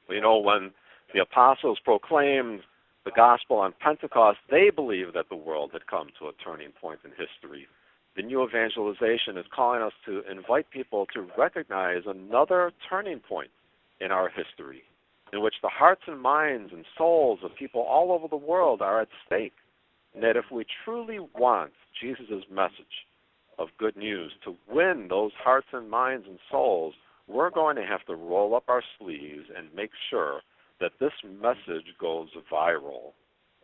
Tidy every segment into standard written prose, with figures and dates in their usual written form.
You know, when the apostles proclaimed the gospel on Pentecost, they believed that the world had come to a turning point in history. The new evangelization is calling us to invite people to recognize another turning point in our history, in which the hearts and minds and souls of people all over the world are at stake. And that if we truly want Jesus' message of good news to win those hearts and minds and souls, we're going to have to roll up our sleeves and make sure that this message goes viral.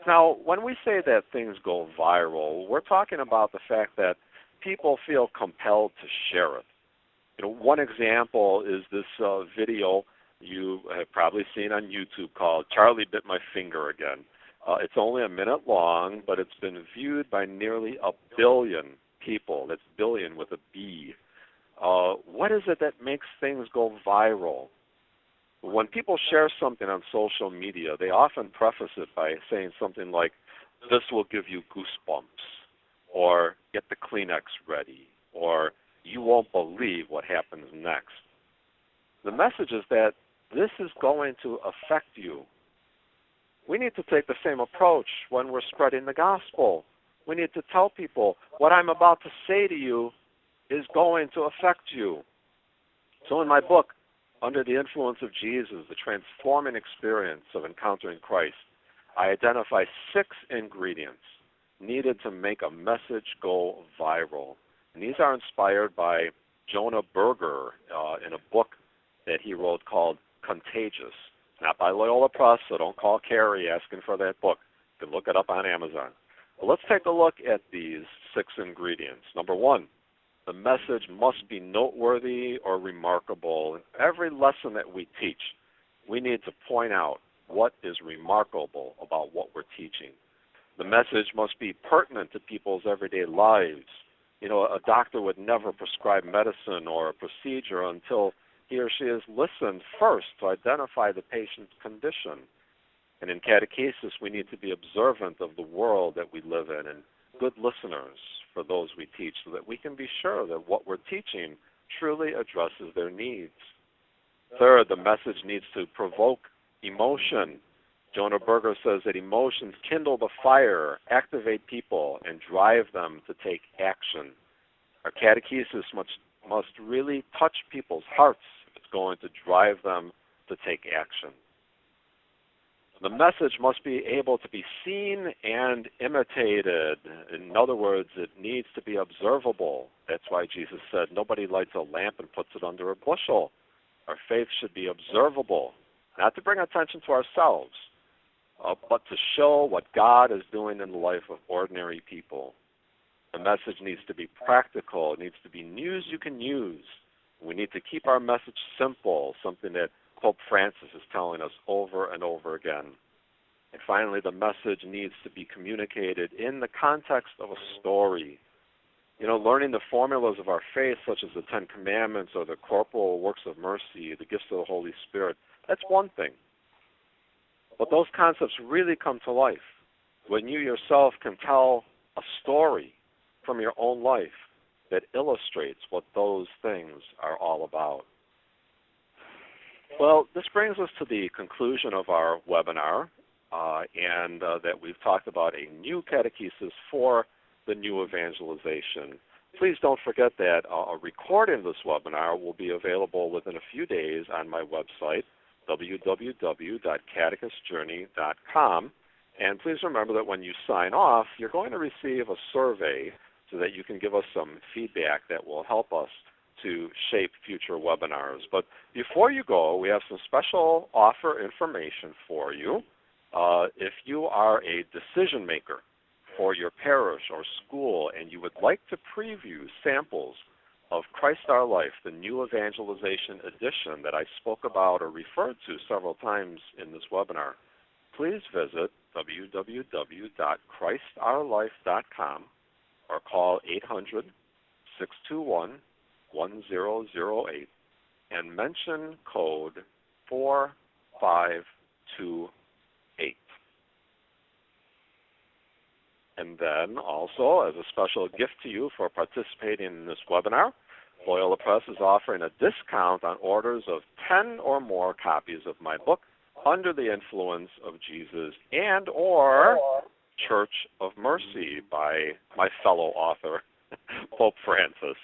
Now, when we say that things go viral, we're talking about the fact that people feel compelled to share it. You know, one example is this video you have probably seen on YouTube called "Charlie Bit My Finger Again." It's only a minute long, but it's been viewed by nearly 1 billion people. That's billion with a B. What is it that makes things go viral? When people share something on social media, they often preface it by saying something like, "This will give you goosebumps," or "Get the Kleenex ready," or "You won't believe what happens next." The message is that this is going to affect you. We need to take the same approach when we're spreading the gospel. We need to tell people, what I'm about to say to you is going to affect you. So in my book, Under the Influence of Jesus, the transforming experience of encountering Christ, I identify 6 ingredients needed to make a message go viral. And these are inspired by Jonah Berger in a book that he wrote called Catechesis. Not by Loyola Press, so don't call Carrie asking for that book. You can look it up on Amazon. Well, let's take a look at these 6 ingredients. Number 1, the message must be noteworthy or remarkable. In every lesson that we teach, we need to point out what is remarkable about what we're teaching. The message must be pertinent to people's everyday lives. You know, a doctor would never prescribe medicine or a procedure until he or she has listened first to identify the patient's condition. And in catechesis, we need to be observant of the world that we live in and good listeners for those we teach so that we can be sure that what we're teaching truly addresses their needs. Third, the message needs to provoke emotion. Jonah Berger says that emotions kindle the fire, activate people, and drive them to take action. Our catechesis must really touch people's hearts if it's going to drive them to take action. The message must be able to be seen and imitated. In other words, it needs to be observable. That's why Jesus said, nobody lights a lamp and puts it under a bushel. Our faith should be observable, not to bring attention to ourselves, but to show what God is doing in the life of ordinary people. The message needs to be practical. It needs to be news you can use. We need to keep our message simple, something that Pope Francis is telling us over and over again. And finally, the message needs to be communicated in the context of a story. You know, learning the formulas of our faith, such as the 10 Commandments or the corporal works of mercy, the gifts of the Holy Spirit, that's one thing. But those concepts really come to life when you yourself can tell a story from your own life that illustrates what those things are all about. Well, this brings us to the conclusion of our webinar, and that we've talked about a new catechesis for the new evangelization. Please don't forget that a recording of this webinar will be available within a few days on my website, www.catechisjourney.com. And please remember that when you sign off, you're going to receive a survey so that you can give us some feedback that will help us to shape future webinars. But before you go, we have some special offer information for you. If you are a decision maker for your parish or school and you would like to preview samples of Christ Our Life, the new evangelization edition that I spoke about or referred to several times in this webinar, please visit www.christourlife.com or call 800-621-1008 and mention code 4528. And then also, as a special gift to you for participating in this webinar, Loyola Press is offering a discount on orders of 10 or more copies of my book, Under the Influence of Jesus and or Church of Mercy by my fellow author, Pope Francis.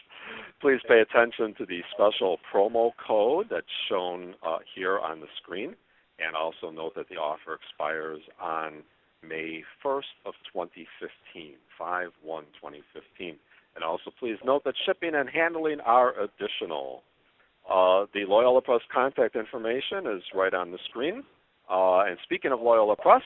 Please pay attention to the special promo code that's shown here on the screen, and also note that the offer expires on May 1st of 2015, 5/1/2015. And also please note that shipping and handling are additional. The Loyola Press contact information is right on the screen. And speaking of Loyola Press,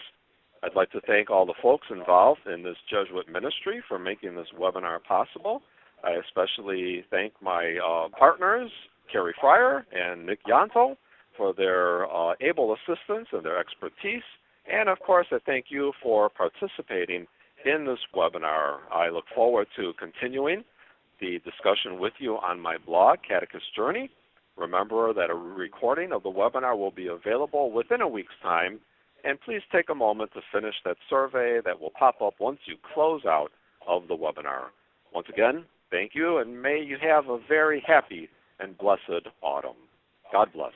I'd like to thank all the folks involved in this Jesuit ministry for making this webinar possible. I especially thank my partners, Carrie Fryer and Nick Yanto, for their able assistance and their expertise. And of course, I thank you for participating in this webinar. I look forward to continuing the discussion with you on my blog, Catechist Journey. Remember that a recording of the webinar will be available within a week's time, and please take a moment to finish that survey that will pop up once you close out of the webinar. Once again, thank you, and may you have a very happy and blessed autumn. God bless.